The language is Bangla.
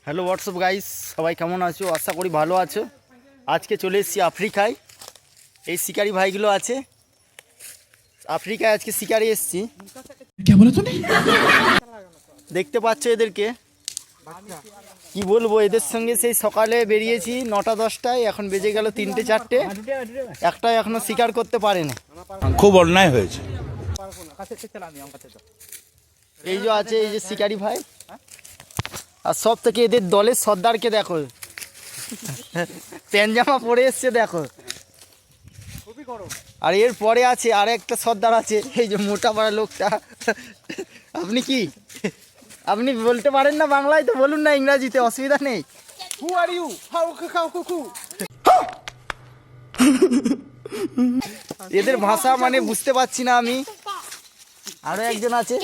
হ্যালো হোয়াটসঅ্যাপ গাইস, সবাই কেমন আছো? আশা করি ভালো আছো। আজকে চলে এসেছি আফ্রিকায়। এই শিকারি ভাইগুলো আছে আফ্রিকায়, আজকে শিকারি এসেছি। দেখতে পাচ্ছ এদেরকে, কি বলবো, এদের সঙ্গে সেই সকালে বেরিয়েছি 9টা 10টায়, এখন বেজে গেল 3টে 4টে, একটা এখনো শিকার করতে পারেনি। খুব অন্যায় হয়েছে। এই যে আছে, এই যে শিকারি ভাই, আর সব থেকে এদের দলের সর্দারকে দেখো, প্যান্ট জামা পরে এসছে দেখো। আর এর পরে আছে আর একটা সর্দার আছে, এই যে মোটা পাড়া লোকটা। আপনি কি, আপনি বলতে পারেন না বাংলায়? তো বলুন না ইংরাজিতে, অসুবিধা নেই। Who are you? How? এদের ভাষা মানে বুঝতে পারছি না আমি। আরো একজন আছে,